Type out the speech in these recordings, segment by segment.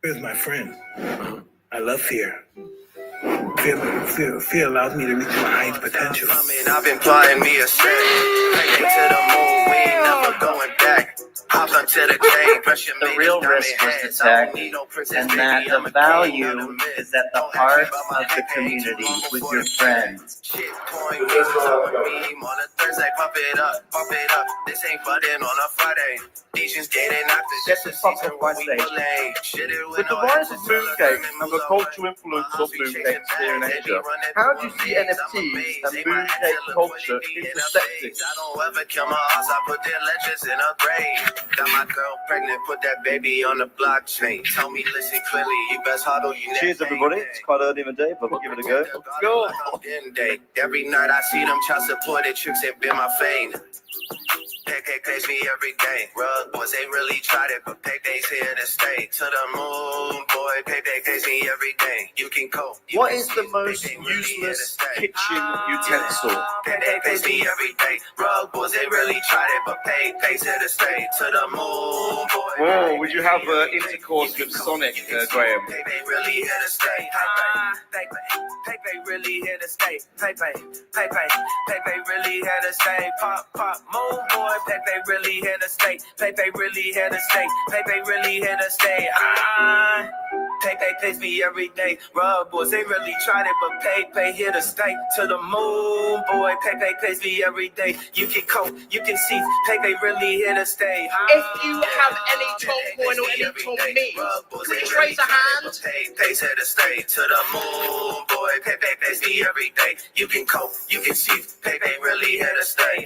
Fear is my friend. I love fear. Fear allows me to reach my highest potential. I've been plotting me a set. Take it to the moon, we ain't never going back. Hop onto the game, brush your The real risk was to tech, and that the value is at the heart of the community with your friends. Shit, coin games with me on a Thursday, pump it up. This ain't budding on a Friday. Asians getting after Get the fuck off my stage. With the rise of mooncakes and the cultural influence of mooncakes here in Asia, how do you see NFTs and mooncake culture intersecting? I don't ever kill my ass, I put their legends in a grave. Got my girl pregnant, put that baby on the blockchain. Tell me, listen clearly, you best huddle, you never. Cheers, everybody. It's quite early in the day, but we'll give it a go. Let's go. Every night I see them child supported tricks and been my fame. Pay pays me every day. Rug boys, they really tried it, but Payday's here to stay. To the moon, boy, Payday pays me every day. You can cope. What is the most useless kitchen utensil? Payday pays me every day. Rug boys, they really tried it, but Payday's here to stay. To the moon, boy. Whoa, would you have intercourse with Sonic, Graham? Payday really here to stay. Payday really here to stay. Payday really here to stay. Pop, moon, boy. Pepe really here to stay. Pepe really here to stay. Pepe really here to stay. Pepe pays me every day. Rug boys, they really tried it, but Pepe here to stay. To the moon, boy. Pepe pays me every day. You can cope, you can see. Pepe really here to stay. If you have any Tom coin or any Tom memes, please raise a hand. Pepe's here to stay. To the moon, boy. Pepe pays me every day. You can cope, you can see. Pepe really here to stay.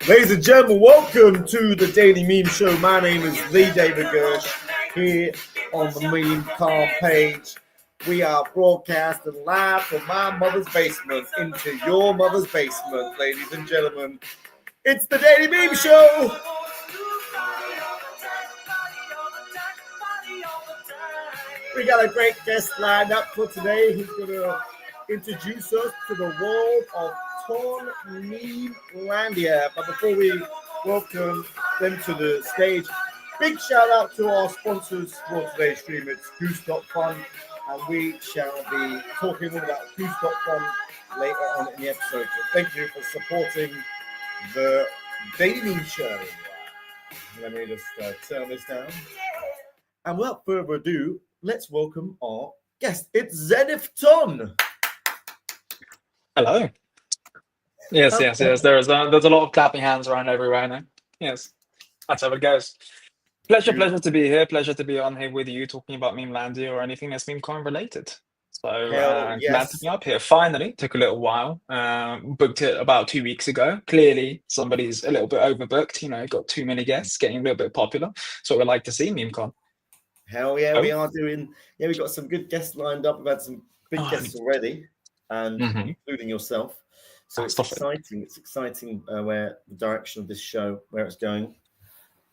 Ladies and gentlemen, welcome to the Daily Meme Show. My name is Lee David Gersh here on the Meme Car page. We are broadcasting live from my mother's basement into your mother's basement, ladies and gentlemen. It's the Daily Meme Show. We got a great guest lined up for today. He's going to introduce us to the world of MEMELANDia. But before we welcome them to the stage, big shout out to our sponsors for today's stream. It's Goose.fun, and we shall be talking all about Goose.fun later on in the episode. So thank you for supporting the Daily Show. Let me just turn this down. And without further ado, let's welcome our guest. It's Zenith Ton. Hello. Yes. There's a lot of clapping hands around everywhere now. Yes, that's how it goes. Pleasure to be here. Pleasure to be on here with you, talking about MEMELANDIA or anything that's MEMECon related. So glad to be up here. Finally, took a little while. Booked it about 2 weeks ago. Clearly, somebody's a little bit overbooked. You know, got too many guests, getting a little bit popular. So we like to see MEMECon. Hell yeah, we are doing. Yeah, we've got some good guests lined up. We've had some big guests already, and including yourself. So it's exciting. It's exciting where the direction of this show, where it's going.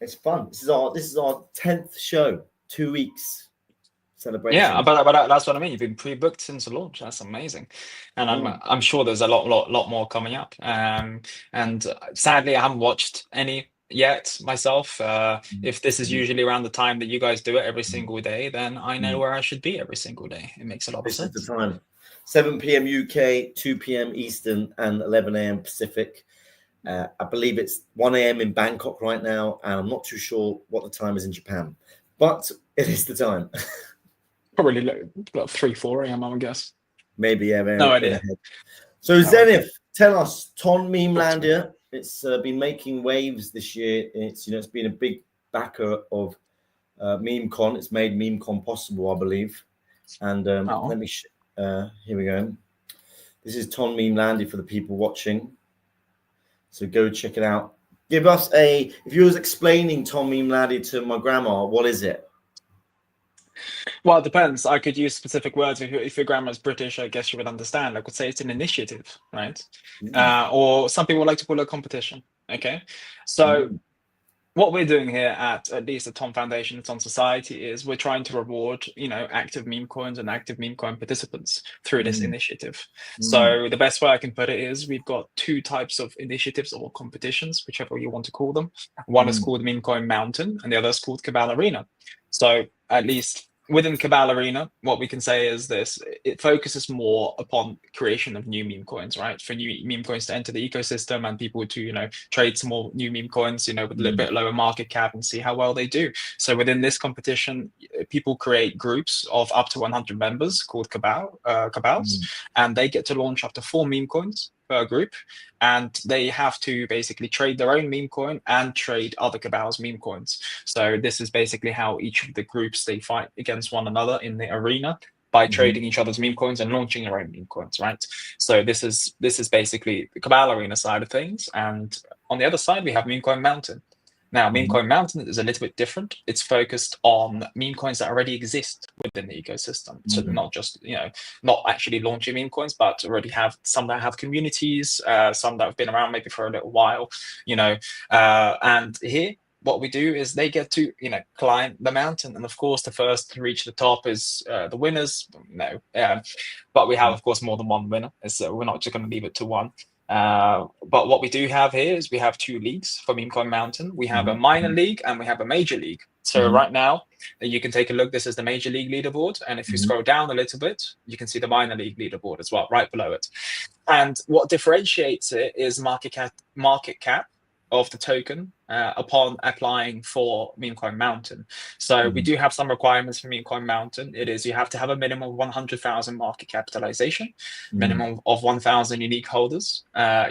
It's fun. This is our 10th show. 2 weeks celebration. Yeah, but that's what I mean. You've been pre-booked since the launch. That's amazing, and I'm sure there's a lot more coming up. And sadly, I haven't watched any yet myself. If this is usually around the time that you guys do it every single day, then I know where I should be every single day. It makes a lot of sense. This is the time. 7 p.m. UK, 2 p.m. Eastern, and 11 a.m. Pacific. I believe it's 1 a.m. in Bangkok right now, and I'm not too sure what the time is in Japan, but it is the time. Probably like 3, 4 a.m. I would guess. Maybe, yeah. No idea. So Zenith, tell us, MEMELANDIA. It's been making waves this year. It's been a big backer of MEMECon. It's made MEMECon possible, I believe. And let me. Here we go. This is MEMELANDIA for the people watching. So go check it out. Give us if you was explaining MEMELANDIA to my grandma, what is it? Well, it depends. I could use specific words. If your grandma's British, I guess you would understand. I could say it's an initiative, right? Or some people like to call it a competition. Okay. So what we're doing here at least the Tom Foundation and Tom Society is we're trying to reward, active meme coins and active meme coin participants through this initiative. So the best way I can put it is we've got two types of initiatives or competitions, whichever you want to call them. One is called Meme Coin Mountain and the other is called Cabal Arena. So at least within Cabal Arena, what we can say is this: it focuses more upon creation of new meme coins, right? For new meme coins to enter the ecosystem and people to, trade some more new meme coins, with a little bit lower market cap and see how well they do. So within this competition, people create groups of up to 100 members called cabals, and they get to launch up to 4 meme coins per group, and they have to basically trade their own meme coin and trade other cabals meme coins. So this is basically how each of the groups, they fight against one another in the arena by trading each other's meme coins and launching their own meme coins, right? So this is basically the Cabal Arena side of things, and on the other side we have Meme Coin Mountain. Now, Meme Coin Mountain is a little bit different. It's focused on meme coins that already exist within the ecosystem. So not just, not actually launching meme coins, but already have some that have communities, some that have been around maybe for a little while, and here, what we do is they get to, climb the mountain. And of course, the first to reach the top is the winners. But we have, of course, more than one winner. So we're not just going to leave it to one. But what we do have here is we have 2 leagues for Meme Coin Mountain. We have a minor league and we have a major league. So right now, you can take a look. This is the major league leaderboard. And if you scroll down a little bit, you can see the minor league leaderboard as well, right below it. And what differentiates it is market cap of the token upon applying for Meme Coin Mountain. So we do have some requirements for Meme Coin Mountain. It is you have to have a minimum of 100,000 market capitalization, minimum of 1,000 unique holders.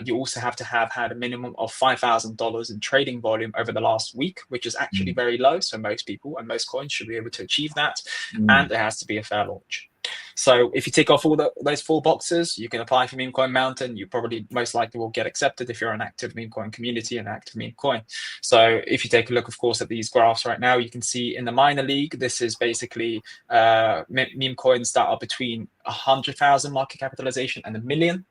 You also have to have had a minimum of $5,000 in trading volume over the last week, which is actually very low. So most people and most coins should be able to achieve that. And it has to be a fair launch. So if you tick off all those 4 boxes, you can apply for Meme Coin Mountain. You probably most likely will get accepted if you're an active meme coin community and active meme coin. So if you take a look, of course, at these graphs right now, you can see in the minor league, this is basically meme coins that are between 100,000 market capitalization and 1 million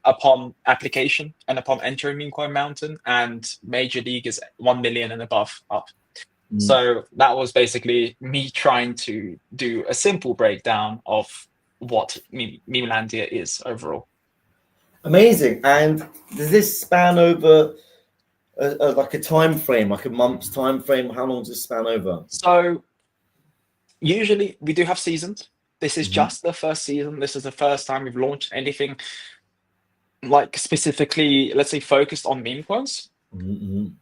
upon application and upon entering Meme Coin Mountain, and major league is 1 million and above up. So that was basically me trying to do a simple breakdown of what MEMELANDIA is overall. Amazing. And does this span over like a time frame, like a month's time frame? How long does it span over? So usually we do have seasons. This is just the first season. This is the first time we've launched anything like specifically, let's say, focused on meme coins. And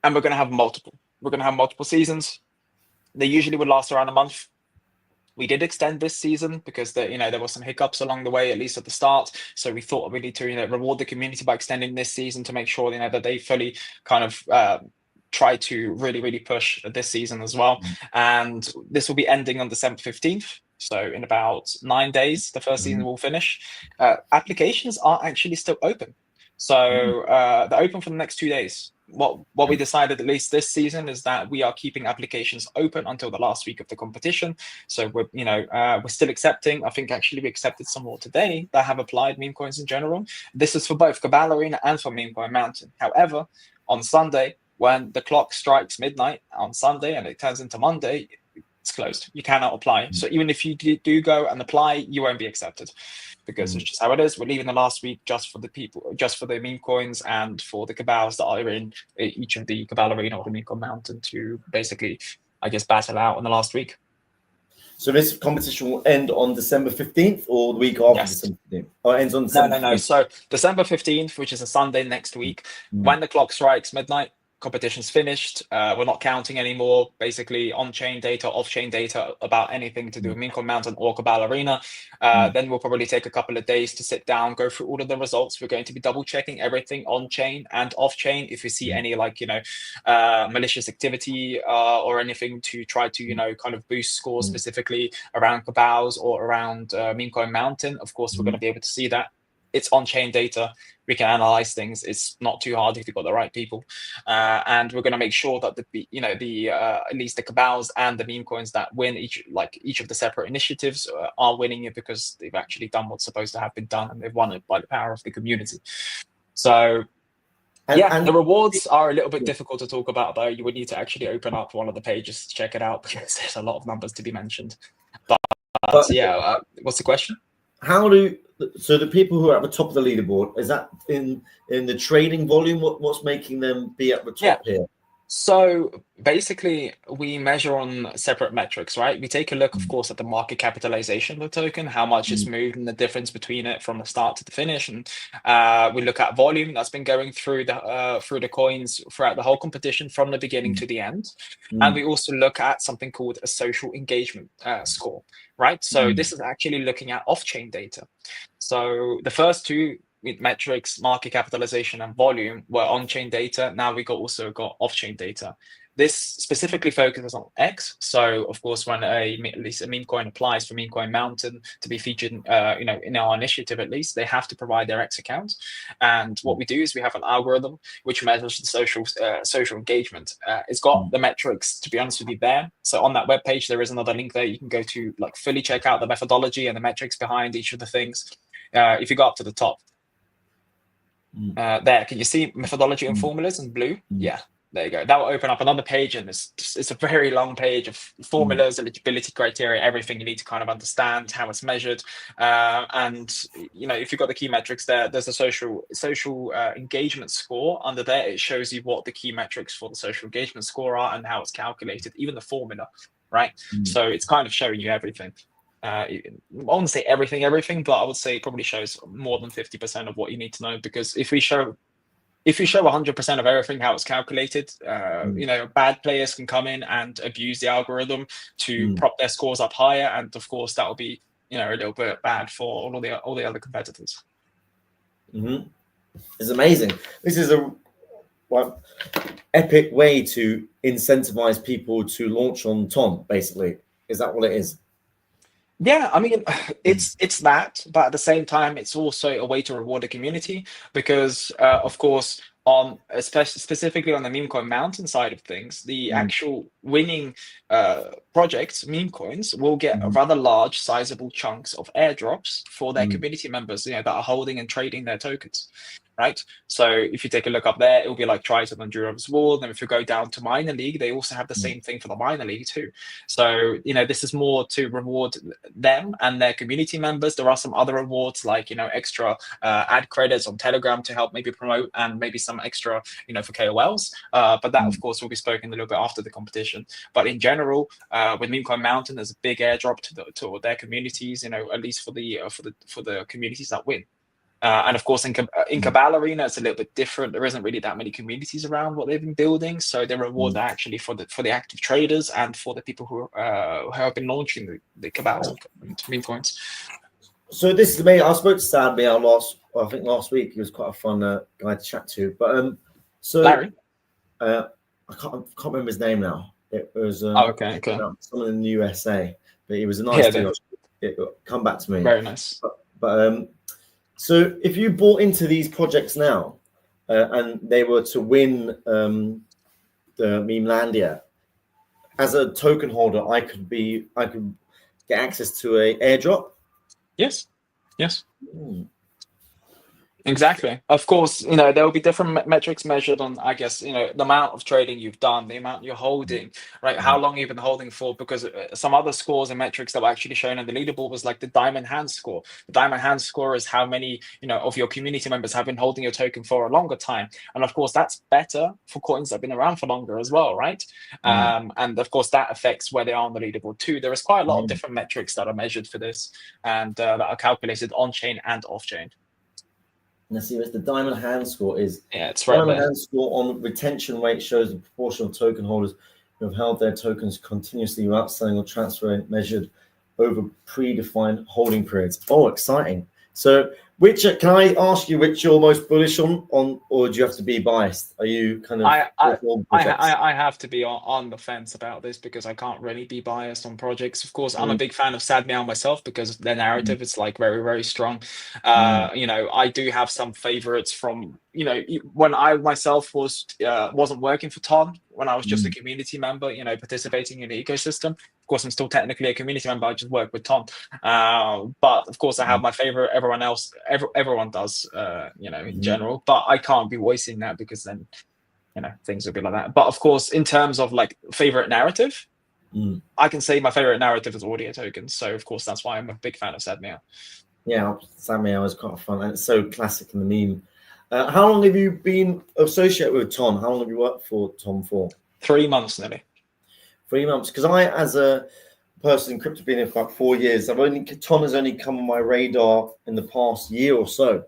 we're going to have multiple. We're going to have multiple seasons. They usually would last around a month. We did extend this season because there were some hiccups along the way, at least at the start. So we thought we need to reward the community by extending this season to make sure that they fully kind of try to really push this season as well. And this will be ending on December 15th. So in about 9 days, the first season will finish. Applications are actually still open. So they're open for the next 2 days. What we decided, at least this season, is that we are keeping applications open until the last week of the competition. So we're still accepting. I think actually we accepted some more today that have applied meme coins in general. This is for both Cabal Arena and for Meme Coin Mountain. However, on Sunday, when the clock strikes midnight on Sunday and it turns into Monday, it's closed. You cannot apply. So even if you do go and apply, you won't be accepted, because it's just how it is. We're leaving the last week just for the people, just for the meme coins and for the cabals that are in each of the Cabal Arena or the Meme Coin Mountain to basically, I guess, battle out in the last week. So this competition will end on December 15th or the week after December 15th? Oh, it ends on December 15th. No. So December 15th, which is a Sunday next week, when the clock strikes midnight, competition's finished. We're not counting anymore, basically on-chain data, off-chain data about anything to do with Meme Coin Mountain or Cabal Arena. Then we'll probably take a couple of days to sit down, go through all of the results. We're going to be double-checking everything on-chain and off-chain. If we see any malicious activity or anything to try to kind of boost scores specifically around cabals or around Meme Coin Mountain, of course we're going to be able to see that. It's on-chain data. We can analyze things. It's not too hard if you've got the right people, and we're going to make sure that at least the cabals and the meme coins that win each of the separate initiatives are winning it because they've actually done what's supposed to have been done, and they've won it by the power of the community. So And the rewards are a little bit difficult to talk about, though. You would need to actually open up one of the pages to check it out because there's a lot of numbers to be mentioned. But yeah, what's the question? So the people who are at the top of the leaderboard, is that in the trading volume? What's making them be at the top here? So basically, we measure on separate metrics, right? We take a look, of course, at the market capitalization of the token, how much it's moved, and the difference between it from the start to the finish. And we look at volume that's been going through the coins throughout the whole competition from the beginning to the end. And we also look at something called a social engagement score, right? So this is actually looking at off-chain data. So the first two metrics, market capitalization and volume, were on-chain data. Now we also got off-chain data. This specifically focuses on X. So of course, when at least a meme coin applies for Meme Coin Mountain to be featured, in our initiative, at least they have to provide their X account. And what we do is we have an algorithm which measures the social engagement. It's got the metrics, to be honest with you, there. So on that webpage, there is another link there. You can go to fully check out the methodology and the metrics behind each of the things. If you go up to the top, there, can you see methodology and formulas in blue? Yeah, there you go. That will open up another page, and it's a very long page of formulas, eligibility criteria, everything you need to kind of understand how it's measured. And if you've got the key metrics there's a social engagement score. Under there, it shows you what the key metrics for the social engagement score are and how it's calculated, even the formula, right? So it's kind of showing you everything. I won't say everything, but I would say it probably shows more than 50% of what you need to know, because if you show 100% of everything, how it's calculated, bad players can come in and abuse the algorithm to prop their scores up higher, and of course that will be a little bit bad for all the other competitors. It's amazing. This is a epic way to incentivize people to launch on Ton. Basically, is that what it is? Yeah, I mean, it's that, but at the same time, it's also a way to reward the community because, of course, specifically on the meme coin mountain side of things, the actual winning projects, meme coins, will get rather large, sizable chunks of airdrops for their community members, that are holding and trading their tokens. Right. So if you take a look up there, it will be like Triton and Durov's Wall. And if you go down to Minor League, they also have the same thing for the Minor League too. So, this is more to reward them and their community members. There are some other rewards like, extra ad credits on Telegram to help maybe promote, and maybe some extra, for KOLs. But that, of course, will be spoken a little bit after the competition. But in general, with Meme Coin Mountain, there's a big airdrop to their communities, at least for the communities that win. And of course, in Cabal Arena, it's a little bit different. There isn't really that many communities around what they've been building, so the rewards are actually for the active traders and for the people who have been launching the Cabal meme coins. So this is amazing. I spoke to Sad Meow last week. He was quite a fun guy to chat to. But Larry, I can't remember his name now. It was okay. Someone in the USA, but he was a nice dude. Come back to me. Very nice. But so if you bought into these projects now, and they were to win the MEMELANDIA, as a token holder, I could get access to a airdrop. Yes. Exactly. Of course, there will be different metrics measured on, I guess, the amount of trading you've done, the amount you're holding, right? How long you've been holding for, because some other scores and metrics that were actually shown on the leaderboard was like the diamond hand score. The diamond hand score is how many, of your community members have been holding your token for a longer time. And of course, that's better for coins that have been around for longer as well, right? And of course, that affects where they are on the leaderboard too. There is quite a lot of different metrics that are measured for this, and that are calculated on-chain and off-chain. Now, see, the diamond hand score is it's right diamond there. hand score on retention rate shows the proportion of token holders who have held their tokens continuously without selling or transferring, measured over predefined holding periods. Oh, exciting! So, can I ask you which you're most bullish on, or do you have to be biased? Are you kind of? I have to be on the fence about this because I can't really be biased on projects. Of course, I'm a big fan of Sad Meow myself because their narrative is like very, very strong. I do have some favorites from when I myself wasn't working for Ton. when I was just a community member, you know, participating in the ecosystem. Of course, I'm still technically a community member. I just work with Tom. But of course, I have my favorite. Everyone does, you know, in general. But I can't be voicing that because then, you know, things would be like that. But of course, in terms of like favorite narrative, I can say my favorite narrative is audio tokens. So of course, that's why I'm a big fan of Sadmeow. Yeah, Samuel is quite fun, and it's so classic in the meme. How long have you been associated with Tom? How long have you worked for Tom for? 3 months nearly. 3 months. Because I, as a person in crypto, been here for about 4 years. Tom has only come on my radar in the past year or so.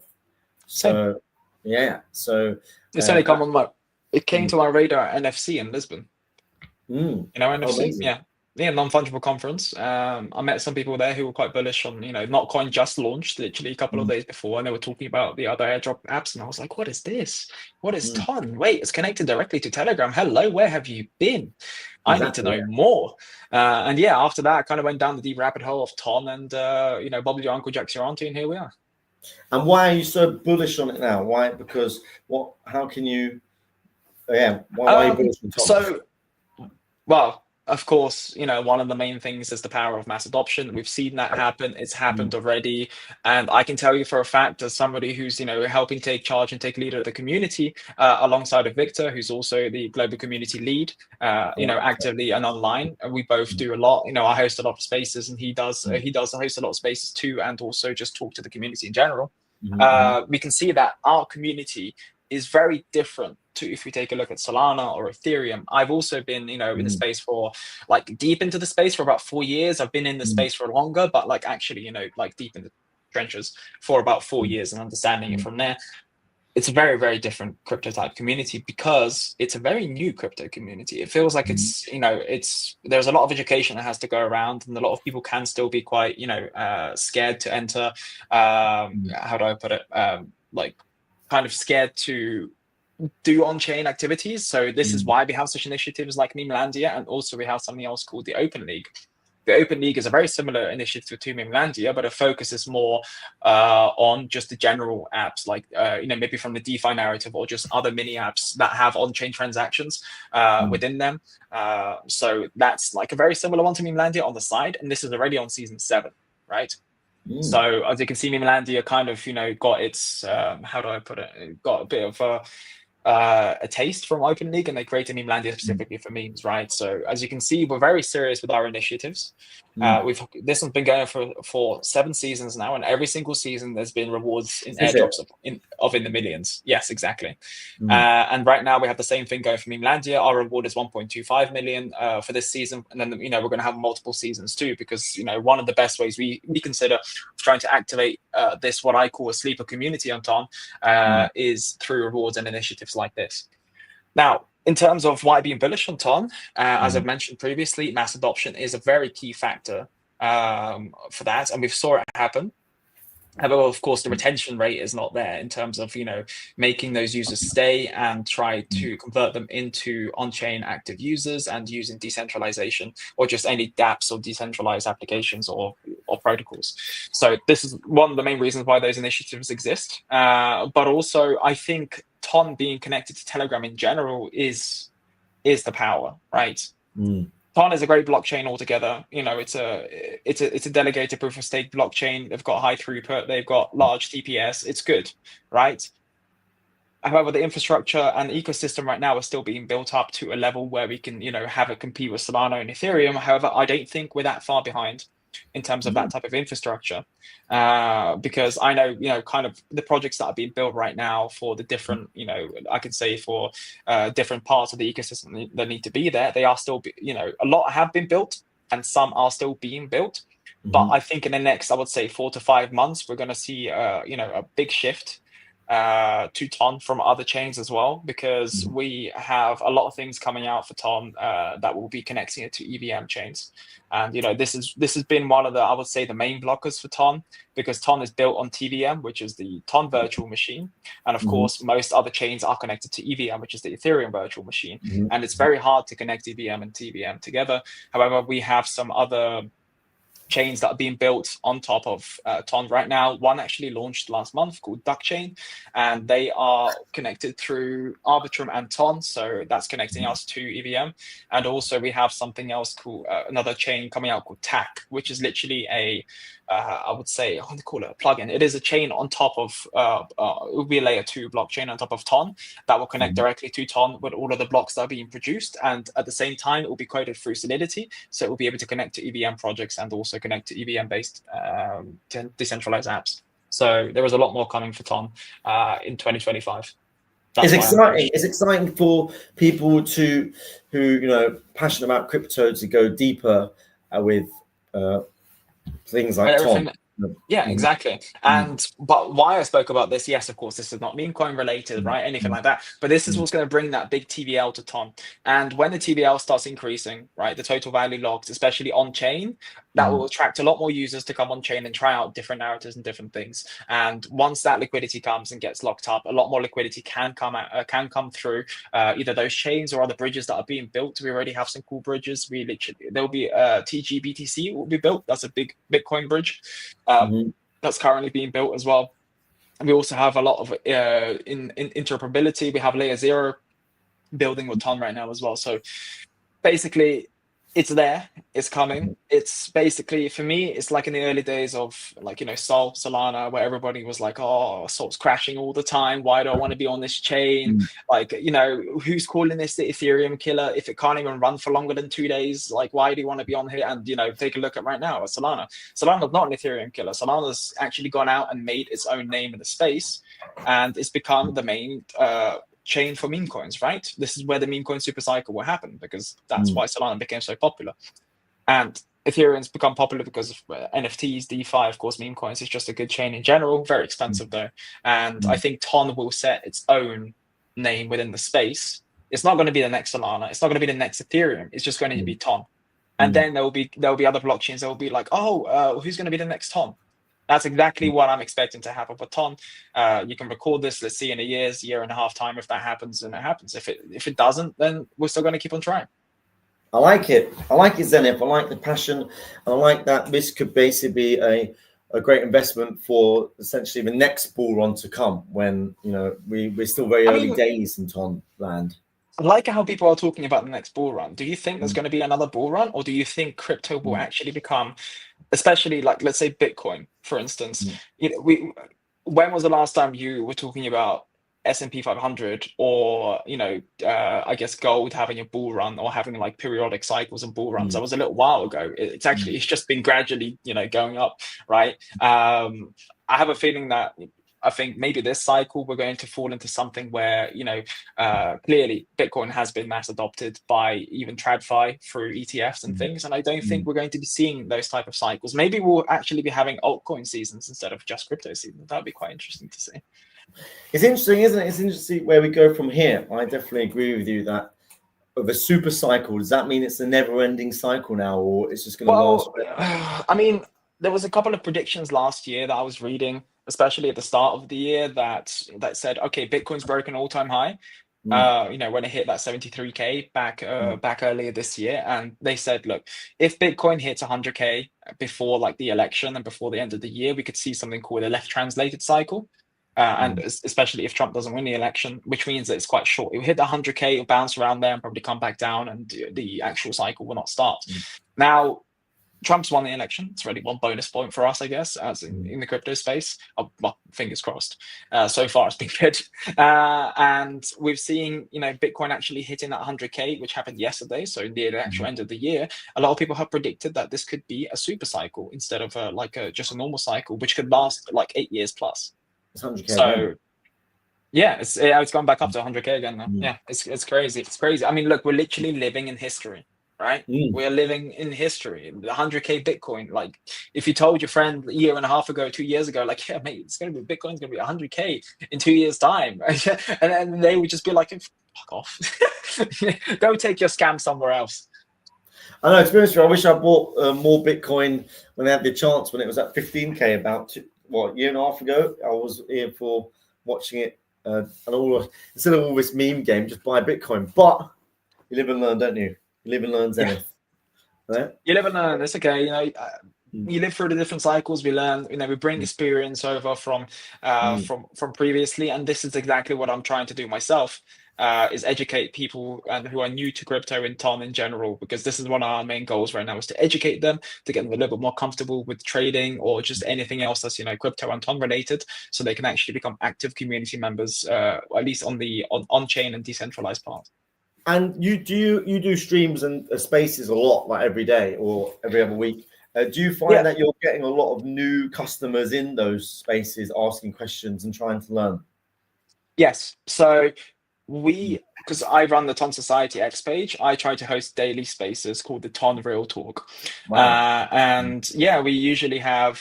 So, yeah. So it's only come on my. It came to my radar at NFC in Lisbon. You know NFC? Yeah, non-fungible conference. I met some people there who were quite bullish on, you know, Notcoin just launched literally a couple of days before, and they were talking about the other airdrop apps, and I was like, what is this? What is Ton? Wait, it's connected directly to Telegram. Hello, where have you been? I need to know more. And yeah, after that, I kind of went down the deep rabbit hole of Ton and, you know, Bob your Uncle Jack's your auntie, and here we are. And why are you so bullish on it now? Why? Because what? How can you? Why are you bullish on Tom? So, well, of course, you know, one of the main things is the power of mass adoption. We've seen that happen. It's happened already. And I can tell you for a fact, as somebody who's, you know, helping take charge and take lead of the community, alongside of Victor, who's also the global community lead, you know, actively and online. And we both do a lot. You know, I host a lot of spaces, and he does host a lot of spaces too, and also just talk to the community in general. We can see that our community is very different to if we take a look at Solana or Ethereum. I've also been, you know, in the space for like deep into the space for about 4 years. I've been in the space for longer, but like actually, you know, like deep in the trenches for about 4 years and understanding it from there. It's a very, very different crypto type community because it's a very new crypto community. It feels like it's, you know, there's a lot of education that has to go around, and a lot of people can still be quite, you know, scared to enter, how do I put it? Like kind of scared to do on-chain activities. So this is why we have such initiatives like MEMELANDIA, and also we have something else called the Open League. The Open League is a very similar initiative to MEMELANDIA, but it focuses more on just the general apps, like you know, maybe from the DeFi narrative or just other mini apps that have on-chain transactions within them. So that's like a very similar one to MEMELANDIA on the side, and this is already on season 7, right? So as you can see, MEMELANDIA kind of, you know, got its how do I put it? Got a bit of a taste from Open League, and they created MEMELANDIA specifically for memes, right? So as you can see, we're very serious with our initiatives. This has been going for 7 seasons now, and every single season there's been rewards in airdrops of in the millions. Yes, exactly. And right now we have the same thing going for MEMELANDIA. Our reward is 1.25 million for this season, and then, you know, we're going to have multiple seasons too, because, you know, one of the best ways we consider trying to activate this, what I call a sleeper community on Tom, is through rewards and initiatives like this. Now, in terms of why being bullish on Ton, as I've mentioned previously, mass adoption is a very key factor for that, and we saw it happen. However, of course, the retention rate is not there in terms of, you know, making those users stay and try to convert them into on-chain active users and using decentralization or just any dApps or decentralized applications or protocols. So this is one of the main reasons why those initiatives exist. But also, I think Ton being connected to Telegram in general is the power, right? Ton is a great blockchain altogether. You know, it's a delegated proof of stake blockchain. They've got high throughput. They've got large TPS. It's good, right? However, the infrastructure and the ecosystem right now is still being built up to a level where we can, you know, have it compete with Solana and Ethereum. However, I don't think we're that far behind in terms of that type of infrastructure, because I know, you know, kind of the projects that are being built right now for the different, you know, I could say for different parts of the ecosystem that need to be there, they are still, you know, a lot have been built and some are still being built. But I think in the next, I would say 4 to 5 months, we're going to see, you know, a big shift to Ton from other chains as well, because we have a lot of things coming out for Ton that will be connecting it to EVM chains. And, you know, this has been one of the, I would say, the main blockers for Ton, because Ton is built on TVM, which is the Ton virtual machine. And of course, most other chains are connected to EVM, which is the Ethereum virtual machine. And it's very hard to connect EVM and TVM together. However, we have some other chains that are being built on top of Ton right now. One actually launched last month called Duck Chain, and they are connected through Arbitrum and Ton. So that's connecting us to EVM. And also we have something else called another chain coming out called TAC, which is literally a I would say, I want to call it a plugin. It is a chain on top of, it will be a layer 2 blockchain on top of Ton that will connect directly to Ton with all of the blocks that are being produced. And at the same time, it will be coded through Solidity. So it will be able to connect to EVM projects and also connect to EVM-based decentralized apps. So there is a lot more coming for Ton in 2025. It's exciting. It's exciting for people who passionate about crypto to go deeper with things like Ton. Yeah, exactly. And but why I spoke about this, yes, of course, this is not meme coin related, right? Anything like that. But this is what's going to bring that big TVL to Ton. And when the TVL starts increasing, right, the total value locked, especially on chain, that will attract a lot more users to come on chain and try out different narratives and different things. And once that liquidity comes and gets locked up, a lot more liquidity can come through either those chains or other bridges that are being built. We already have some cool bridges. There'll be TGBTC will be built. That's a big Bitcoin bridge. That's currently being built as well. And we also have a lot of in interoperability. We have layer 0 building with Ton right now as well. So basically, it's there, it's coming. It's basically, for me, it's like in the early days of Sol, Solana, where everybody was like, oh, Sol's crashing all the time. Why do I want to be on this chain? Who's calling this the Ethereum killer if it can't even run for longer than 2 days? Like, why do you want to be on here? And, take a look at right now at Solana. Solana's not an Ethereum killer. Solana's actually gone out and made its own name in the space, and it's become the main chain for meme coins, right? This is where the meme coin super cycle will happen, because that's why Solana became so popular. And Ethereum's become popular because of NFTs, DeFi, of course. Meme coins is just a good chain in general, very expensive though. And I think Ton will set its own name within the space. It's not going to be the next Solana, it's not going to be the next Ethereum, it's just going to be Ton. And then there will be other blockchains that will be like, who's going to be the next Ton? That's exactly what I'm expecting to happen with Ton. You can record this. Let's see in a year and a half time if that happens, and it happens. If it doesn't, then we're still going to keep on trying. I like it. I like it, Zenith. I like the passion. I like that this could basically be a great investment for essentially the next bull run to come, when we're still very early days in Ton land. I like how people are talking about the next bull run. Do you think there's going to be another bull run, or do you think crypto will actually become, especially like, let's say Bitcoin, for instance, when was the last time you were talking about S&P 500 or, I guess gold having a bull run or having like periodic cycles and bull runs? That was a little while ago. It's just been gradually, going up, right? I have a feeling that I think maybe this cycle we're going to fall into something where, clearly Bitcoin has been mass adopted by even TradFi through ETFs and things. And I don't think we're going to be seeing those type of cycles. Maybe we'll actually be having altcoin seasons instead of just crypto seasons. That'd be quite interesting to see. It's interesting, isn't it? It's interesting where we go from here. I definitely agree with you that of a super cycle, does that mean it's a never ending cycle now, or it's just going to last? I mean, there was a couple of predictions last year that I was reading, especially at the start of the year, that said, okay, Bitcoin's broken all-time high. When it hit that 73K back earlier this year, and they said, look, if Bitcoin hits 100K before like the election and before the end of the year, we could see something called a left translated cycle. And especially if Trump doesn't win the election, which means that it's quite short. It will hit the 100K, it'll bounce around there and probably come back down, and the actual cycle will not start. Now, Trump's won the election. It's already one bonus point for us, I guess, as in the crypto space. Well, fingers crossed. So far, it's been good. And we've seen, Bitcoin actually hitting that 100K, which happened yesterday. So near the actual end of the year, a lot of people have predicted that this could be a super cycle instead of just a normal cycle, which could last like 8 years plus. It's 100K. So yeah, it's gone back up to 100K again now. Yeah, it's crazy. It's crazy. I mean, look, we're literally living in history. Right? We're living in history. 100K Bitcoin. Like, if you told your friend a year and a half ago, 2 years ago, like, yeah, mate, Bitcoin's going to be 100K in 2 years' time. And then they would just be like, fuck off. Go take your scam somewhere else. I know, to be honest with you, I wish I bought more Bitcoin when they had the chance, when it was at 15K about, a year and a half ago. I was here for watching it. And instead of all this meme game, just buy Bitcoin. But you live and learn, don't you? You live and learn, Zenith. Right? You live and learn. It's okay. we live through the different cycles. We learn, we bring experience over from previously, and this is exactly what I'm trying to do myself. Is educate people who are new to crypto and TON in general, because this is one of our main goals right now, is to educate them, to get them a little bit more comfortable with trading or just anything else that's crypto and TON related, so they can actually become active community members, at least on the on-chain and decentralized part. And you do streams and spaces a lot, like every day or every other week. Do you find that you're getting a lot of new customers in those spaces asking questions and trying to learn? Yes. So because I run the TON Society X page, I try to host daily spaces called the TON Real Talk. Wow. And we usually have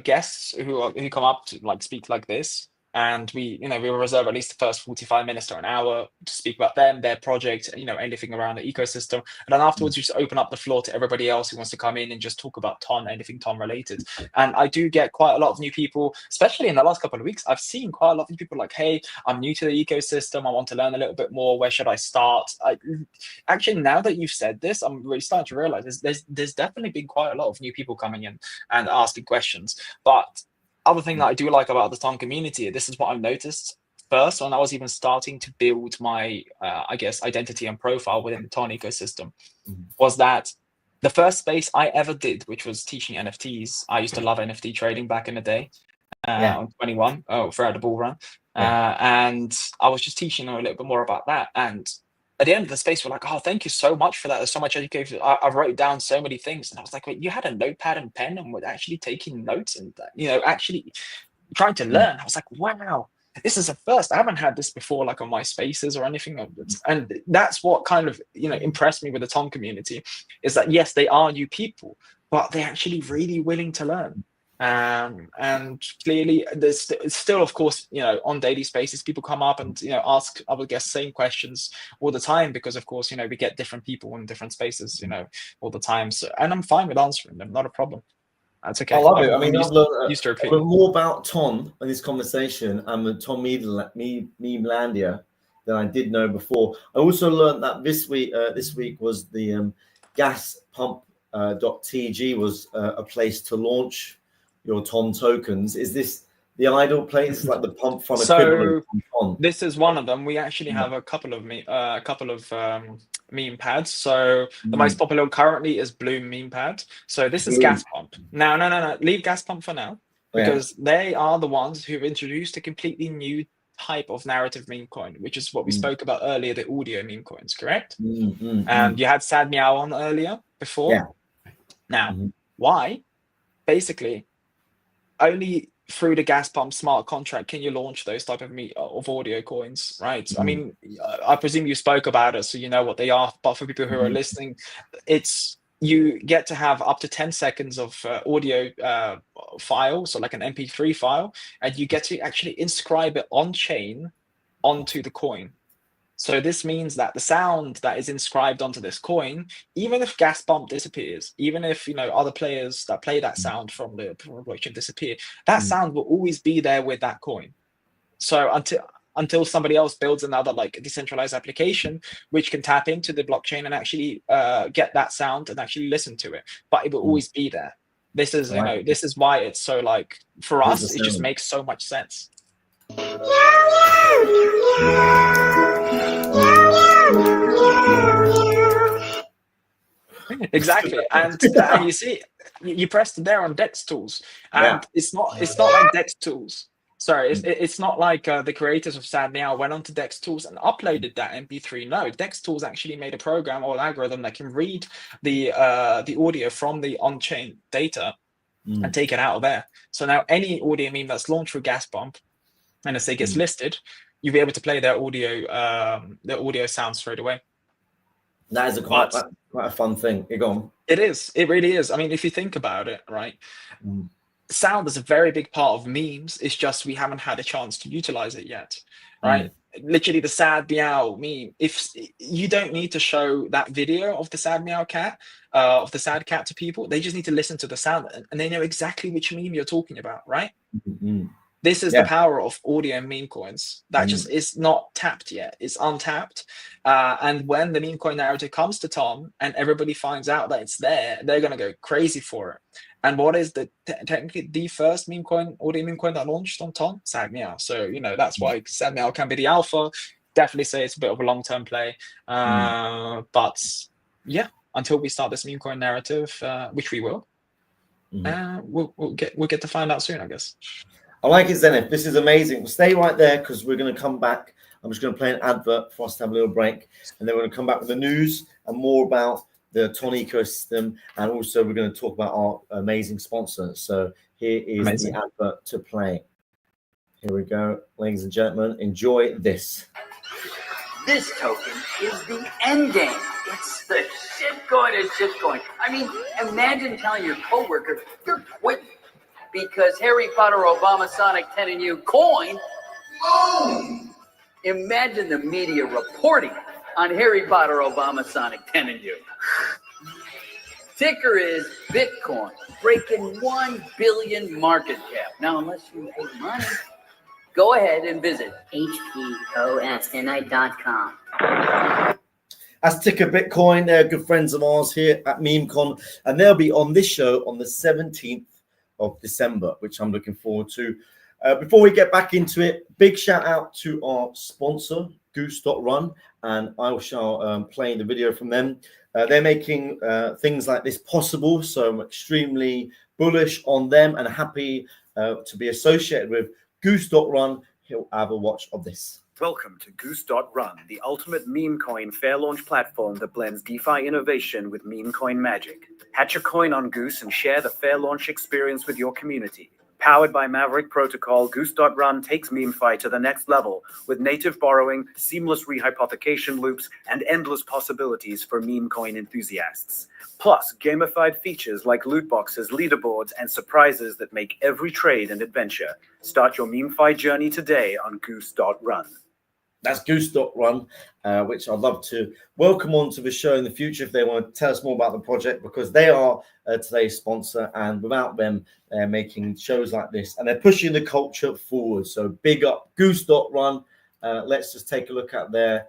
guests who come up to speak like this. And we will reserve at least the first 45 minutes to an hour to speak about them, their project, anything around the ecosystem. And then afterwards, you just open up the floor to everybody else who wants to come in and just talk about TON, anything TON related. And I do get quite a lot of new people, especially in the last couple of weeks. I've seen quite a lot of new people like, hey, I'm new to the ecosystem. I want to learn a little bit more. Where should I start? Actually, now that you've said this, I'm really starting to realize there's definitely been quite a lot of new people coming in and asking questions. But other thing that I do like about the TON community, this is what I've noticed first when I was even starting to build my, identity and profile within the TON ecosystem, was that the first space I ever did, which was teaching NFTs. I used to love NFT trading back in the day, on 21, throughout the bull run. And I was just teaching them a little bit more about that. And at the end of the space, we're like, oh, thank you so much for that. There's so much education. I wrote down so many things. And I was like, wait, you had a notepad and pen and were actually taking notes and, actually trying to learn. I was like, wow, this is a first. I haven't had this before, like on my spaces or anything. And that's what kind of, impressed me with the TON community, is that, yes, they are new people, but they're actually really willing to learn. And clearly there's still, of course, on daily spaces, people come up and ask other guests same questions all the time, because of course we get different people in different spaces all the time, so, and I'm fine with answering them, not a problem. That's okay. I love it. I mean, I've learned more about TON in this conversation and the TON MEMELANDIA than I did know before. I also learned that this week was the gas pump .tg was a place to launch your TON tokens. Is this the idle place, like the pump fund equivalent from TON? This is one of them. We actually have a couple of meme pads. So the most popular currently is Bloom meme pad. So this is gas pump. No. Leave gas pump for now, because they are the ones who've introduced a completely new type of narrative meme coin, which is what we spoke about earlier, the audio meme coins, correct? And you had Sad Meow on earlier before. Now, why? Basically, only through the gas pump smart contract can you launch those type of audio coins, right? I mean, I presume you spoke about it, so you know what they are. But for people who are listening, you get to have up to 10 seconds of audio file, so like an MP3 file, and you get to actually inscribe it on chain onto the coin. So this means that the sound that is inscribed onto this coin, even if gas pump disappears, even if other players that play that sound from the blockchain disappear, that sound will always be there with that coin. So until somebody else builds another decentralized application which can tap into the blockchain and actually get that sound and actually listen to it, but it will always be there. This is this is why it's so for us it just makes so much sense. Exactly, and you see, you pressed there on Dex tools, and it's not like Dex tools. Sorry, it's not like the creators of Sad Meow went onto Dex tools and uploaded that MP3. No, Dex tools actually made a program or an algorithm that can read the audio from the on-chain data and take it out of there. So now any audio meme that's launched through Gas Pump, and as it gets listed, you'll be able to play their audio sound straight away. That is quite a fun thing. You're gone. It is. It really is. I mean, if you think about it, right? Sound is a very big part of memes. It's just we haven't had a chance to utilize it yet, right? Literally, the Sad Meow meme. If you don't need to show that video of the Sad Meow cat, of the sad cat to people, they just need to listen to the sound, and they know exactly which meme you're talking about, right? This is the power of audio and meme coins that just is not tapped yet. It's untapped. And when the meme coin narrative comes to Tom and everybody finds out that it's there, they're going to go crazy for it. And what is technically the first meme coin, audio meme coin that launched on Tom? Sad Meow. So, you know, that's why Sad Meow can be the alpha. Definitely say it's a bit of a long-term play. But yeah, until we start this meme coin narrative, which we will, we'll get to find out soon, I guess. I like it, Zenith. This is amazing. Stay right there because we're going to come back. I'm just going to play an advert for us to have a little break, and then we're going to come back with the news and more about the Ton ecosystem, and also we're going to talk about our amazing sponsor. So here is the advert to play. Here we go, ladies and gentlemen. Enjoy this. This token is the end game. It's the shitcoin of shitcoin. I mean, imagine telling your coworker you're quitting because Harry Potter Obama Sonic 10 and you coin. Imagine the media reporting on Harry Potter Obama Sonic 10 and you. Ticker is Bitcoin, breaking 1 billion market cap. Now, unless you hate money, go ahead and visit hpostnite.com. That's Ticker Bitcoin. They're good friends of ours here at MemeCon, and they'll be on this show on the 17th of December, which I'm looking forward to. Before we get back into it, big shout out to our sponsor, Goose.run, and I shall play the video from them. They're making things like this possible, so I'm extremely bullish on them and happy to be associated with Goose.run. He'll have a watch of this. Welcome to Goose.run, the ultimate meme coin fair launch platform that blends DeFi innovation with meme coin magic. Hatch a coin on Goose and share the fair launch experience with your community. Powered by Maverick Protocol, Goose.run takes MemeFi to the next level with native borrowing, seamless rehypothecation loops, and endless possibilities for meme coin enthusiasts. Plus, gamified features like loot boxes, leaderboards, and surprises that make every trade an adventure. Start your MemeFi journey today on Goose.run. That's Goose.run, which I'd love to welcome onto the show in the future if they want to tell us more about the project, because they are today's sponsor, and without them, they're making shows like this and they're pushing the culture forward. So big up Goose.run. Let's just take a look at their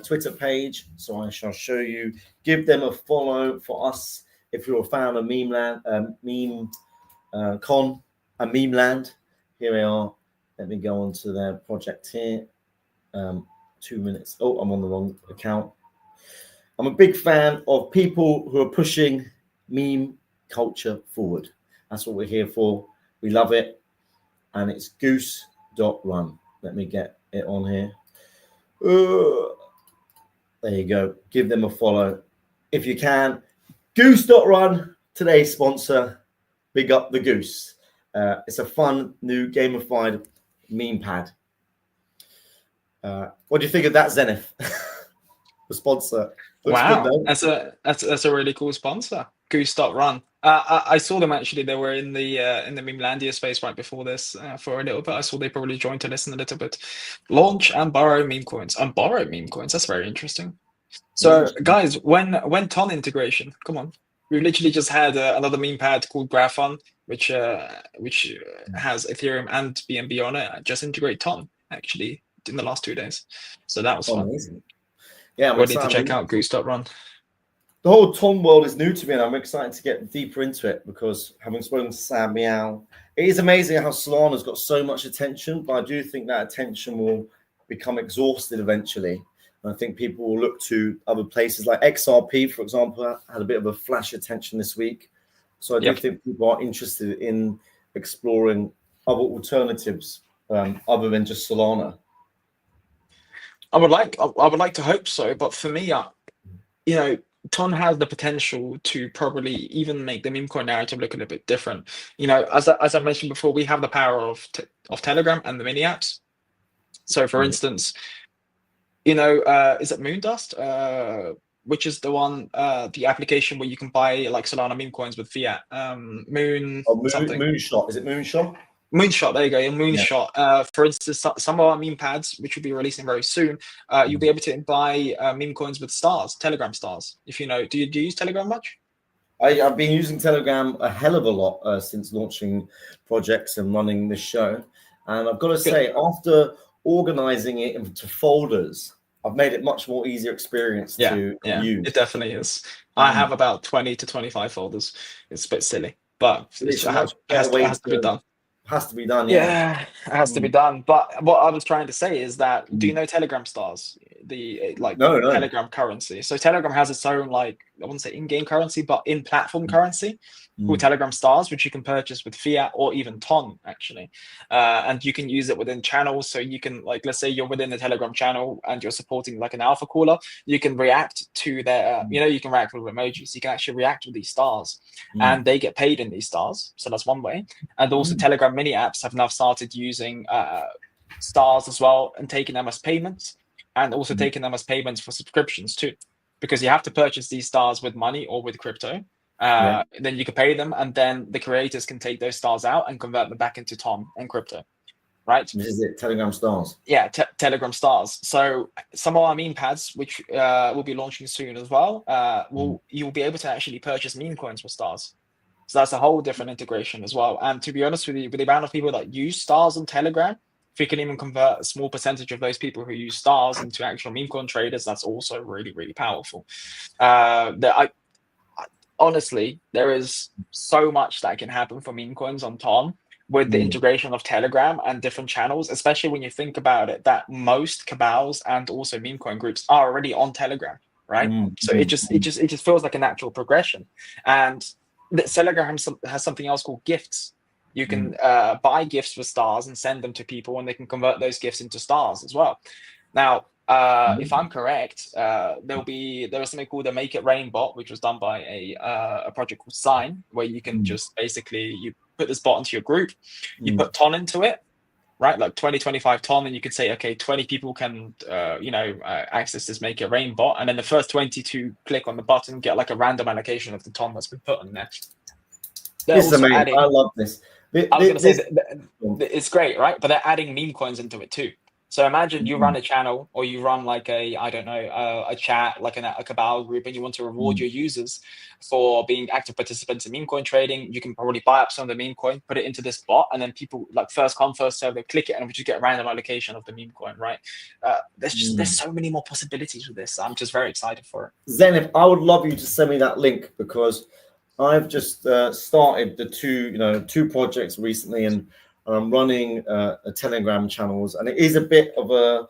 Twitter page. So I shall show you. Give them a follow for us if you're a fan of MEMELAND, MEMECon and MEMELAND. Here we are. Let me go on to their project here. 2 minutes. Oh, I'm on the wrong account. I'm a big fan of people who are pushing meme culture forward. That's what we're here for. We love it. And it's Goose.run. Let me get it on here. There you go. Give them a follow if you can. Goose.run, today's sponsor. Big up the Goose. It's a fun new gamified meme pad. What do you think of that, Zenith? The sponsor. Looks wow, good, that's a really cool sponsor. Goose.run. I saw them actually. They were in the MEMELANDIA space right before this for a little bit. I saw they probably joined to listen a little bit. Launch and borrow meme coins. And borrow meme coins. That's very interesting. So guys, when Ton integration? Come on. We literally just had another meme pad called Graphon, which has Ethereum and BNB on it. Just integrate Ton actually in the last 2 days. So that was fun. Amazing. Yeah, I'm ready to excited. check out Goose.run. The whole Tom world is new to me, and I'm excited to get deeper into it because having spoken to Sam Meow, it is amazing how Solana's got so much attention, but I do think that attention will become exhausted eventually. And I think people will look to other places like XRP, for example, had a bit of a flash attention this week. So I do think people are interested in exploring other alternatives other than just Solana. I would like to hope so, but for me, Ton has the potential to probably even make the meme coin narrative look a little bit different. As I mentioned before, we have the power of Telegram and the mini apps. So, for instance, is it Moondust, which is the one, the application where you can buy like Solana meme coins with fiat? Moonshot. Is it Moonshot? Moonshot, there you go. Moonshot. For instance, some of our meme pads, which will be releasing very soon, you'll be able to buy meme coins with stars, Telegram stars. If you know, do you use Telegram much? I've been using Telegram a hell of a lot since launching projects and running this show. And I've got to Good. say, after organizing it into folders, I've made it much more easier experience to use. It definitely is. I have about 20 to 25 folders. It's a bit silly, but It's it a much better way has to be done. Has to be done, Yeah, it has to be done. But what I was trying to say is that, do you know Telegram stars? The No. Telegram currency. So Telegram has its own, like, I wouldn't say in-game currency, but in-platform currency called Telegram stars, which you can purchase with fiat or even ton, actually. And you can use it within channels. So you can, like, let's say you're within the Telegram channel and you're supporting like an alpha caller, you can react to their, you can react with emojis. You can actually react with these stars, and they get paid in these stars. So that's one way. And also Telegram mini apps have now started using stars as well, and taking them as payments, and also taking them as payments for subscriptions too, because you have to purchase these stars with money or with crypto. Then you can pay them, and then the creators can take those stars out and convert them back into Tom and crypto, right? This is it, Telegram stars. Yeah, Telegram stars. So some of our meme pads, which will be launching soon as well, you'll be able to actually purchase meme coins for stars. So that's a whole different integration as well. And to be honest with you, with the amount of people that use stars on Telegram, if we can even convert a small percentage of those people who use stars into actual meme coin traders, that's also really, really powerful. Honestly, there is so much that can happen for meme coins on Tom with the integration of Telegram and different channels, especially when you think about it, that most cabals and also meme coin groups are already on Telegram, right? So it just feels like a natural progression. And the Telegram has something else called gifts. You can buy gifts with stars and send them to people, and they can convert those gifts into stars as well. Now, if I'm correct, there was something called the Make It Rain bot, which was done by a project called Sign, where you can just basically, you put this bot into your group, you put ton into it, right? Like 20, 25 ton, and you could say, okay, 20 people can, access this Make It Rain bot, and then the first 20 to click on the button get like a random allocation of the ton that's been put on there. This is amazing. I love this. I was going to say that it's great, right? But they're adding meme coins into it too. So imagine you run a channel, or you run like a chat, like a cabal group, and you want to reward your users for being active participants in meme coin trading. You can probably buy up some of the meme coin, put it into this bot, and then people, like, first come, first serve, they click it, and we just get a random allocation of the meme coin, right? There's so many more possibilities with this. I'm just very excited for it. Zenith, I would love you to send me that link, because I've just started the two projects recently, and I'm running a Telegram channels, and it is a bit of a,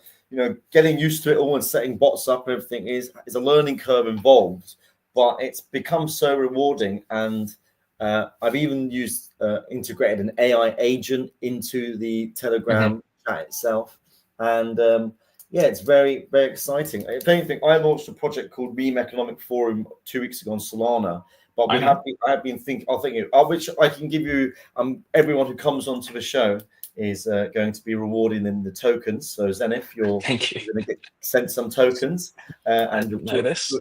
getting used to it all and setting bots up and everything is a learning curve involved, but it's become so rewarding. And I've even integrated an AI agent into the Telegram chat itself. And it's very, very exciting. If anything, I launched a project called Meme Economic Forum 2 weeks ago on Solana. But I have been thinking, which I can give you. Everyone who comes onto the show is going to be rewarded in the tokens. So Zenith, you're going to get sent some tokens. And know this.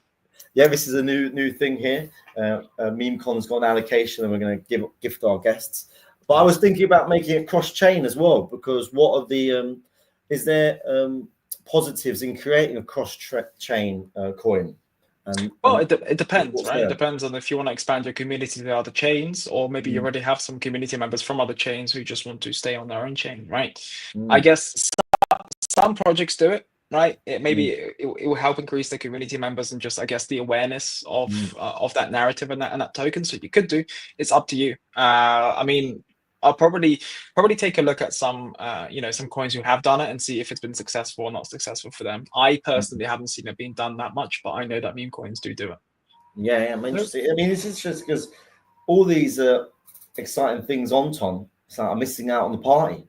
Yeah, this is a new thing here. MemeCon's got an allocation, and we're going to gift our guests. But I was thinking about making it cross-chain as well, because what are the is there positives in creating a cross-chain coin? It depends, right? It depends on if you want to expand your community to other chains, or maybe you already have some community members from other chains who just want to stay on their own chain, right? I guess some projects do it, right? It will help increase the community members and just, I guess, the awareness of that narrative and that token. So you could do. It's up to you. I mean, I'll probably take a look at some some coins who have done it and see if it's been successful or not successful for them. I personally haven't seen it being done that much, but I know that meme coins do it. Yeah, I'm interested. I mean, it's just because all these exciting things on Tom, so I'm missing out on the party.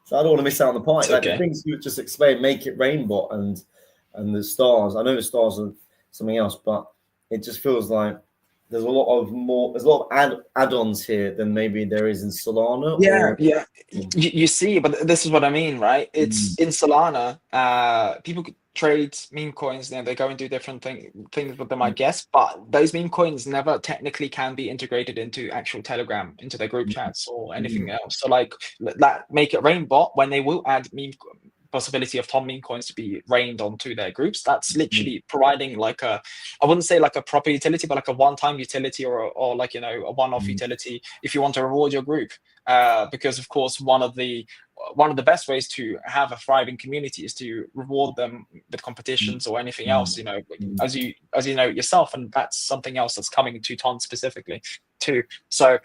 So I don't want to miss out on the party. Like the things you just explained, Make It Rainbow and the stars. I know the stars are something else, but it just feels like there's a lot of add-ons here than maybe there is in Solana. You see, but this is what I mean, right? It's in Solana, people could trade meme coins, and they go and do different things with them, I guess, but those meme coins never technically can be integrated into actual Telegram, into their group chats or anything else. So like that Make It Rain bot, when they will add meme possibility of Tom meme coins to be rained onto their groups. That's literally providing like a, I wouldn't say like a proper utility, but like a one-time utility or like, you know, a one-off utility if you want to reward your group. Because of course, one of the best ways to have a thriving community is to reward them with competitions or anything else, you know, as you know yourself, and that's something else that's coming to Ton specifically too. So,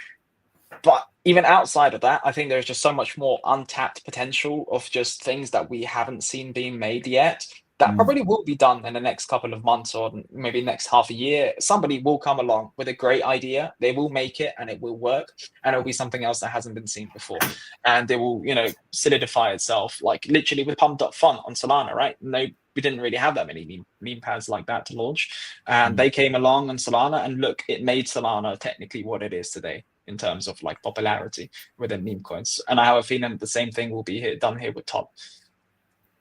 but even outside of that, I think there's just so much more untapped potential of just things that we haven't seen being made yet. That probably will be done in the next couple of months or maybe next half a year. Somebody will come along with a great idea. They will make it and it will work. And it'll be something else that hasn't been seen before. And it will, you know, solidify itself, like literally with Pump.Fun on Solana, right? No, we didn't really have that many meme pads like that to launch. And they came along on Solana, and look, it made Solana technically what it is today in terms of like popularity within meme coins. And I have a feeling the same thing will be done here with Top.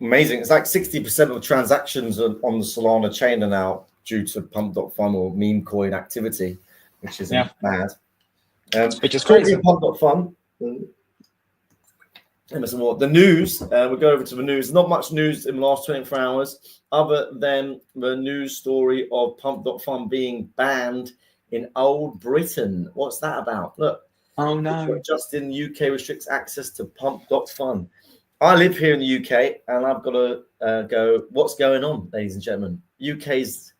Amazing. It's like 60% of transactions on the Solana chain are now due to Pump.Fun or meme coin activity, which is mad. Which is crazy. Pump.Fun. The news, we'll go over to the news. Not much news in the last 24 hours other than the news story of Pump.Fun being banned in Old Britain. What's that about? Look. Oh, no. Just in the UK restricts access to Pump.Fun. I live here in the UK, and I've got to go, what's going on, ladies and gentlemen? UK's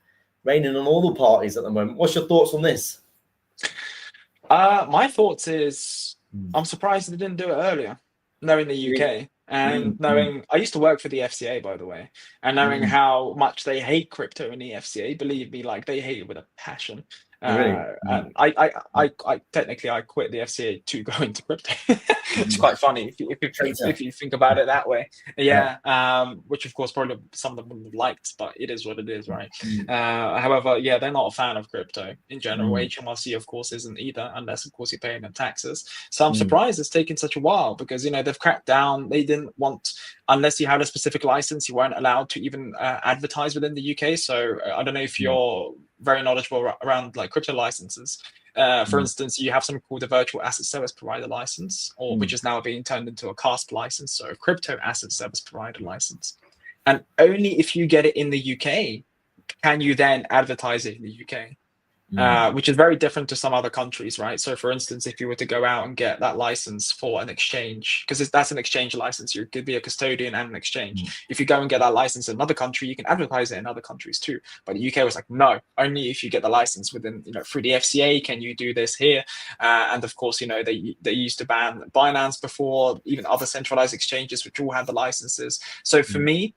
reigning on all the parties at the moment. What's your thoughts on this? My thoughts is I'm surprised they didn't do it earlier, knowing the UK and knowing I used to work for the FCA, by the way, and knowing how much they hate crypto in the FCA. Believe me, like they hate it with a passion. And I technically I quit the FCA to go into crypto. It's quite funny if you think about it that way. Which of course probably some of them wouldn't have liked, but it is what it is, right? However, they're not a fan of crypto in general. HMRC of course isn't either, unless of course you're paying them taxes. So I'm surprised it's taken such a while, because you know they've cracked down. They didn't want, unless you had a specific license, you weren't allowed to even advertise within the UK. So I don't know if you're very knowledgeable around like crypto licenses. For instance, you have something called a virtual asset service provider license, or which is now being turned into a CASP license, so a crypto asset service provider license. And only if you get it in the UK can you then advertise it in the UK. Which is very different to some other countries, right? So for instance, if you were to go out and get that license for an exchange, because that's an exchange license, you could be a custodian and an exchange. If you go and get that license in another country, you can advertise it in other countries too. But the UK was like, no, only if you get the license within, you know, through the FCA can you do this here. And of course, you know, they used to ban Binance before, even other centralized exchanges which all had the licenses. So for me,